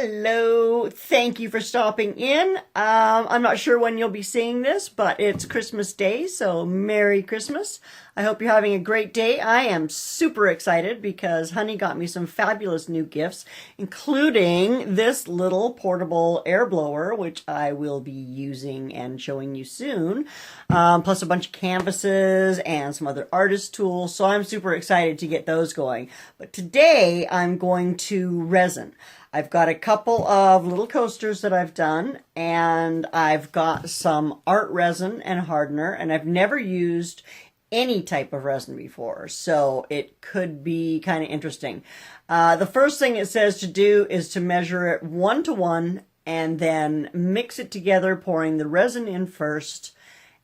Hello, thank you for stopping in. I'm not sure when you'll be seeing this, but it's Christmas Day, so Merry Christmas. I hope you're having a great day. I am super excited because Honey got me some fabulous new gifts, including this little portable air blower, which I will be using and showing you soon, plus a bunch of canvases and some other artist tools, so I'm super excited to get those going. But today I'm going to resin. I've got a couple of little coasters that I've done, and I've got some art resin and hardener, and I've never used any type of resin before, so it could be kind of interesting. The first thing it says to do is to measure it 1 to 1 and then mix it together, pouring the resin in first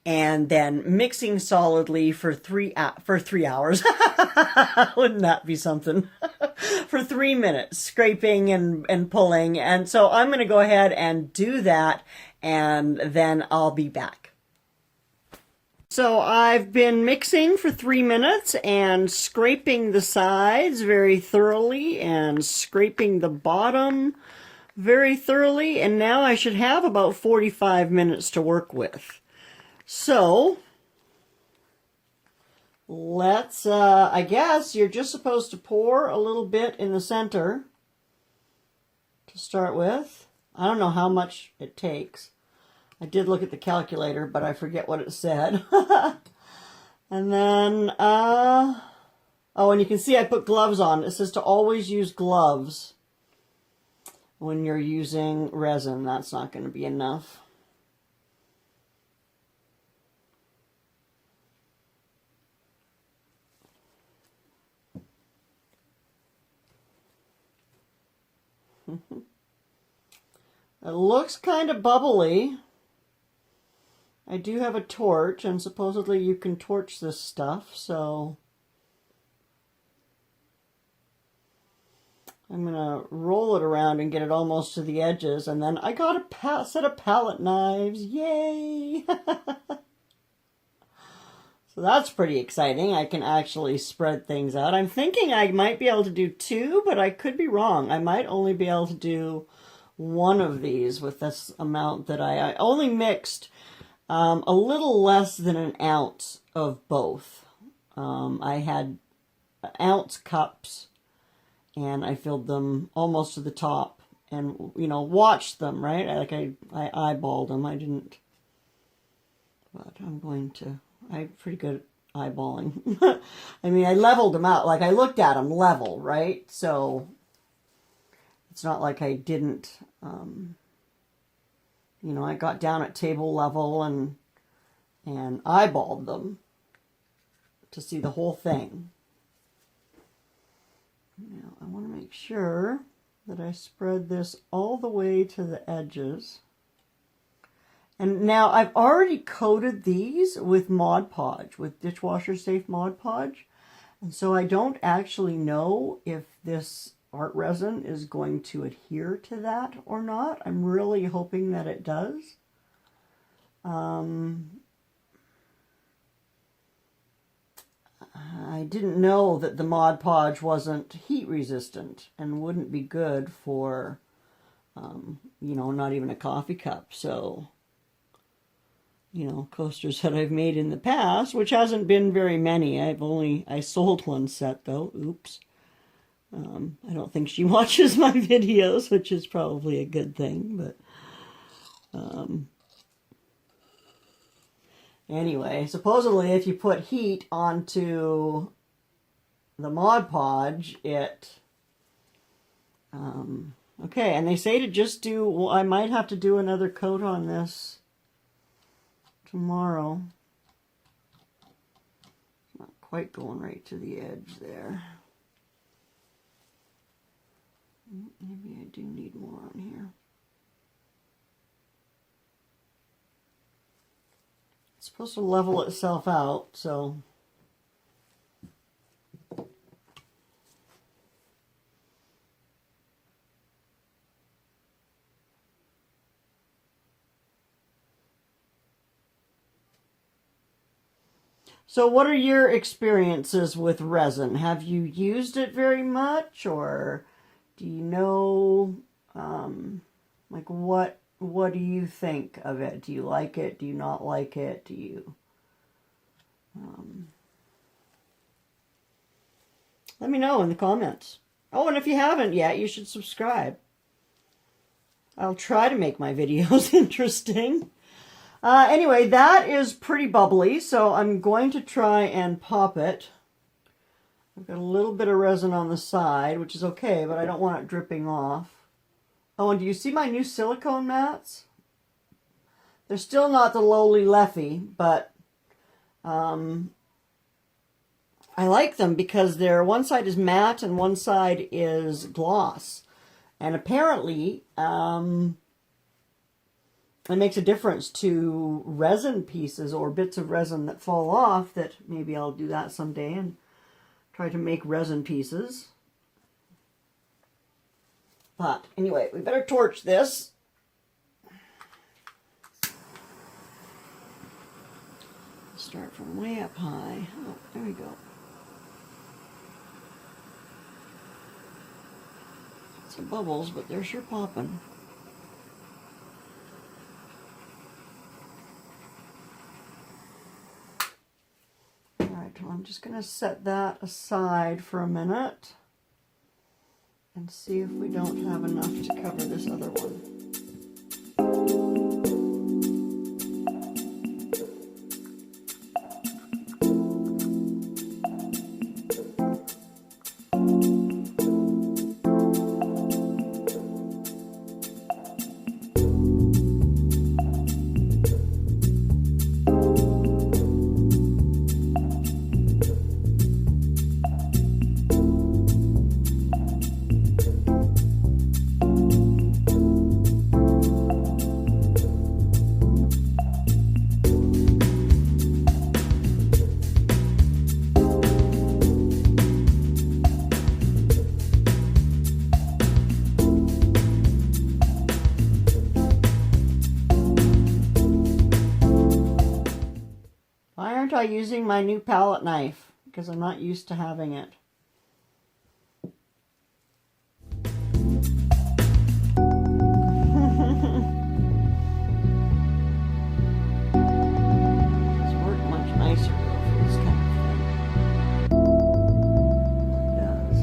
and then mixing solidly for 3 hours. Wouldn't that be something? For 3 minutes, scraping and pulling. And so I'm going to go ahead and do that, and then I'll be back. So I've been mixing for 3 minutes and scraping the sides very thoroughly and scraping the bottom very thoroughly. And now I should have about 45 minutes to work with. So let's, I guess you're just supposed to pour a little bit in the center to start with. I don't know how much it takes. I did look at the calculator, but I forget what it said. And then, oh, and you can see I put gloves on. It says to always use gloves when you're using resin. That's not going to be enough. It looks kind of bubbly. I do have a torch, and supposedly you can torch this stuff, so I'm going to roll it around and get it almost to the edges, and then I got a set of palette knives. Yay! So that's pretty exciting. I can actually spread things out. I'm thinking I might be able to do 2, but I could be wrong. I might only be able to do 1 of these with this amount that I only mixed a little less than an ounce of both. I had ounce cups and I filled them almost to the top and, you know, watched them, right? I eyeballed them. I didn't, but I'm pretty good at eyeballing. I mean, I leveled them out. Like, I looked at them level, right? So it's not like I didn't, you know, I got down at table level and eyeballed them to see the whole thing. Now, I want to make sure that I spread this all the way to the edges. And now I've already coated these with Mod Podge, with dishwasher safe Mod Podge. And so I don't actually know if this art resin is going to adhere to that or not. I'm really hoping that it does. I didn't know that the Mod Podge wasn't heat resistant and wouldn't be good for, you know, not even a coffee cup. So, you know, coasters that I've made in the past, which hasn't been very many. I sold 1 set though. Oops. I don't think she watches my videos, which is probably a good thing, but anyway, supposedly if you put heat onto the Mod Podge, it okay, and they say to just do, well, I might have to do another coat on this tomorrow. Not quite going right to the edge there. Maybe I do need more on here. It's supposed to level itself out, so what are your experiences with resin? Have you used it very much, or do you know what do you think of it? Do you like it? Do you not like it? Do you... let me know in the comments. Oh, and if you haven't yet, you should subscribe. I'll try to make my videos interesting. Anyway, that is pretty bubbly, so I'm going to try and pop it. I've got a little bit of resin on the side, which is okay, but I don't want it dripping off. Oh, and do you see my new silicone mats? They're still not the lowly Leffy, but I like them because they're, one side is matte and one side is gloss. And apparently, it makes a difference to resin pieces or bits of resin that fall off, that maybe I'll do that someday and try to make resin pieces. But anyway, we better torch this. Start from way up high. Oh, there we go. Some bubbles, but they're sure popping. Alright, well, I'm just going to set that aside for a minute and see if we don't have enough to cover this other one. Why aren't I using my new palette knife? Because I'm not used to having it. It's worked much nicer for this kind of thing. It does.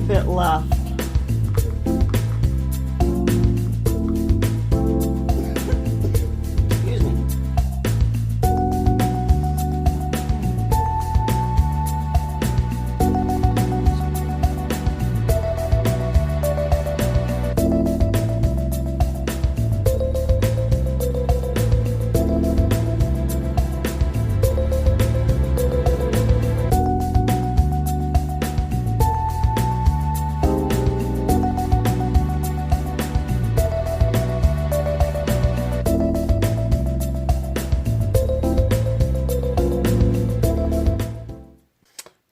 Bit left. Excuse me.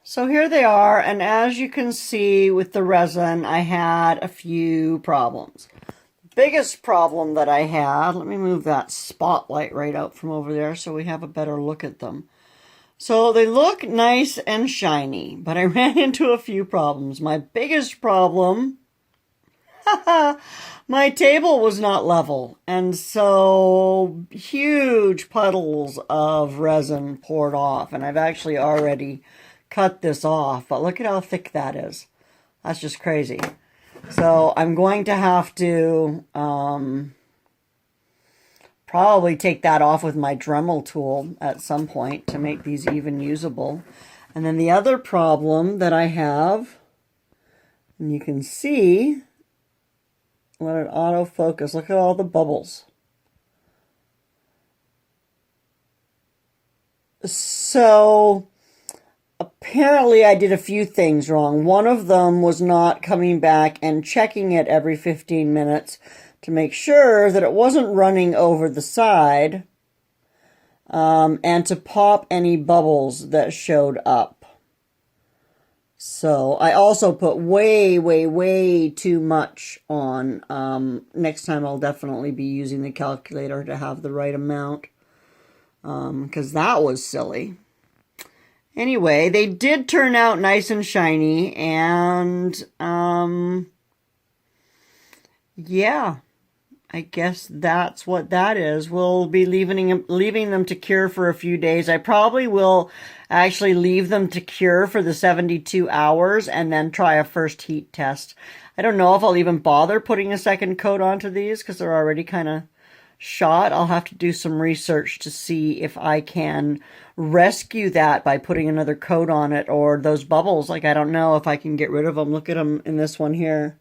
So here they are, and as you can see with the resin, I had a few problems. The biggest problem that I had, let me move that spotlight right out from over there so we have a better look at them. So they look nice and shiny, but I ran into a few problems. My biggest problem, my table was not level, and so huge puddles of resin poured off, and I've actually already cut this off, but look at how thick that is. That's just crazy. So I'm going to have to probably take that off with my Dremel tool at some point to make these even usable. And then the other problem that I have, and you can see, let it autofocus. Look at all the bubbles. So apparently I did a few things wrong. One of them was not coming back and checking it every 15 minutes to make sure that it wasn't running over the side, and to pop any bubbles that showed up. So I also put way too much on. Next time I'll definitely be using the calculator to have the right amount, because that was silly. Anyway, they did turn out nice and shiny, and yeah, I guess that's what that is. We'll be leaving them to cure for a few days. I probably will actually leave them to cure for the 72 hours and then try a first heat test. I don't know if I'll even bother putting a second coat onto these because they're already kind of shot. I'll have to do some research to see if I can rescue that by putting another coat on it, or those bubbles. Like, I don't know if I can get rid of them. Look at them in this one here.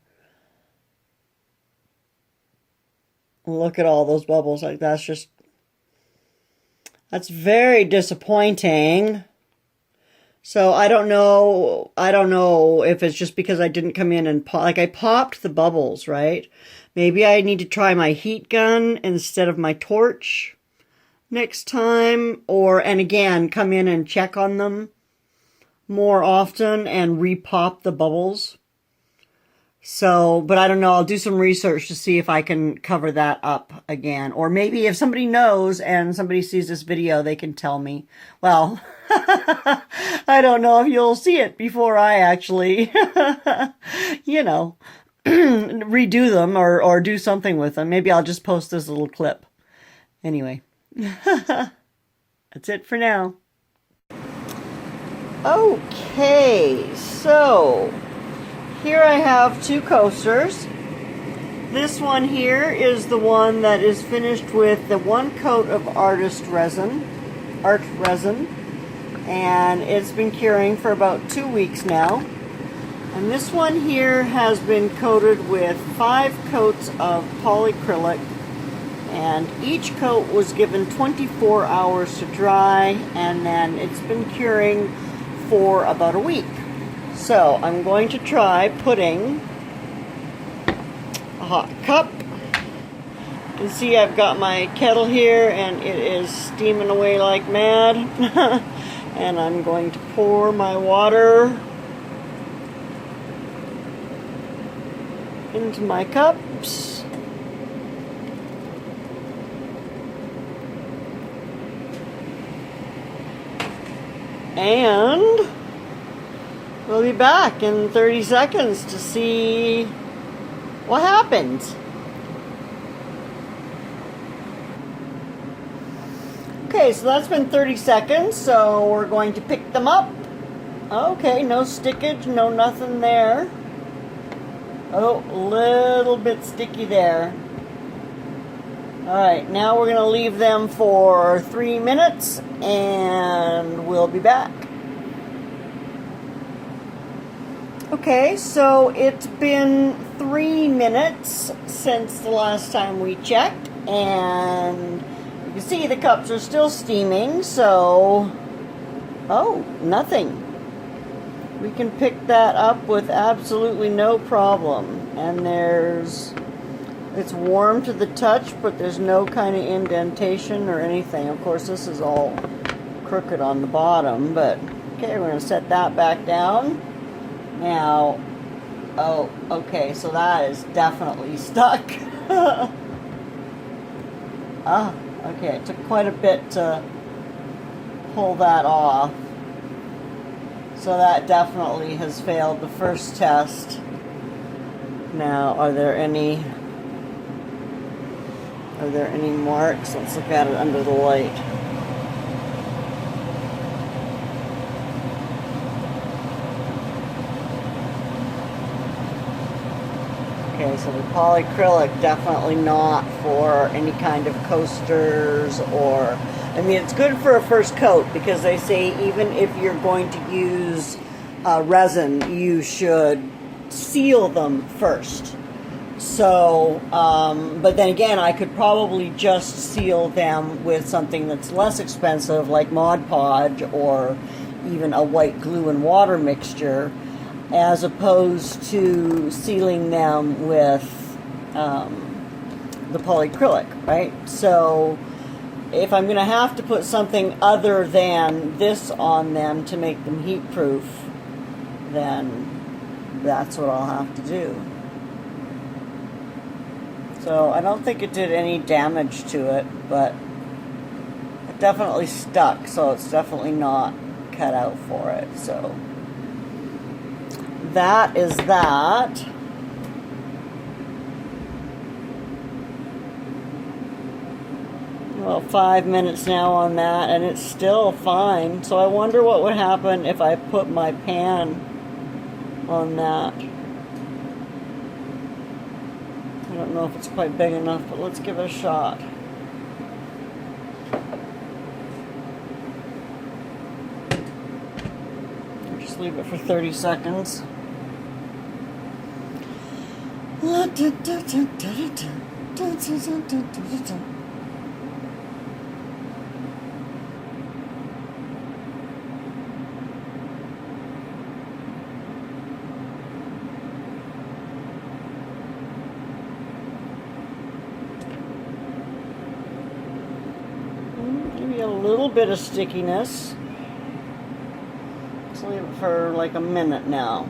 Look at all those bubbles. Like, that's very disappointing. So I don't know if it's just because I didn't come in and I popped the bubbles, right? Maybe I need to try my heat gun instead of my torch next time, and again, come in and check on them more often and repop the bubbles. So, but I don't know, I'll do some research to see if I can cover that up again. Or maybe if somebody knows and somebody sees this video, they can tell me. Well, I don't know if you'll see it before I actually, redo them or do something with them. Maybe I'll just post this little clip. Anyway, that's it for now. Okay, so here I have two coasters. This one here is the one that is finished with the one coat of Art Resin, and it's been curing for about 2 weeks now. And this one here has been coated with 5 coats of polyacrylic, and each coat was given 24 hours to dry, and then it's been curing for about a week. So I'm going to try putting a hot cup. You can see I've got my kettle here and it is steaming away like mad. And I'm going to pour my water into my cups. And we'll be back in 30 seconds to see what happened. Okay, so that's been 30 seconds, so we're going to pick them up. Okay, no stickage, no nothing there. Oh, a little bit sticky there. Alright, now we're going to leave them for 3 minutes and we'll be back. Okay, so it's been 3 minutes since the last time we checked, and you can see the cups are still steaming, so, oh, nothing. We can pick that up with absolutely no problem, and it's warm to the touch, but there's no kind of indentation or anything. Of course, this is all crooked on the bottom, but okay, we're going to set that back down. Now, oh, okay, so that is definitely stuck. Ah, okay, it took quite a bit to pull that off. So that definitely has failed the first test. Now, are there any marks? Let's look at it under the light. Okay, so the polyacrylic, definitely not for any kind of coasters or, I mean, it's good for a first coat because they say even if you're going to use resin, you should seal them first. So, but then again, I could probably just seal them with something that's less expensive like Mod Podge or even a white glue and water mixture, as opposed to sealing them with the polyacrylic, right? So if I'm going to have to put something other than this on them to make them heat proof, then that's what I'll have to do. So I don't think it did any damage to it, but it definitely stuck, so it's definitely not cut out for it. So that is that. Well, 5 minutes now on that, and it's still fine. So I wonder what would happen if I put my pan on that. I don't know if it's quite big enough, but let's give it a shot. Just leave it for 30 seconds. Maybe a little bit of stickiness. Let's leave it for like a minute now.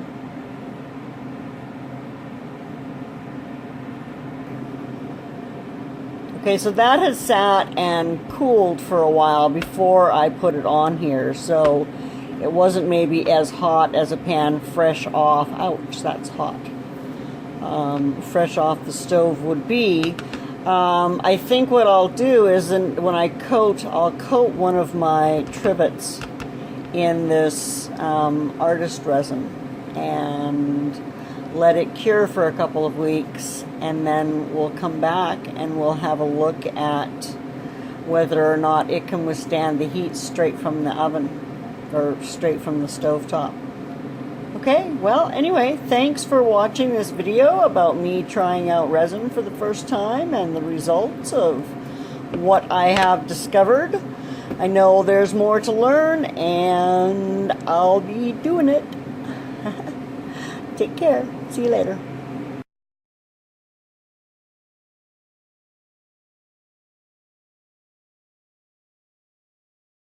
Okay, so that has sat and cooled for a while before I put it on here, so it wasn't maybe as hot as a pan fresh off. Ouch, that's hot. Fresh off the stove would be. I think what I'll do is when I coat, I'll coat one of my trivets in this artist resin and let it cure for a couple of weeks, and then we'll come back and we'll have a look at whether or not it can withstand the heat straight from the oven or straight from the stove top. Okay, well, anyway, thanks for watching this video about me trying out resin for the first time and the results of what I have discovered. I know there's more to learn, and I'll be doing it. Take care. See you later.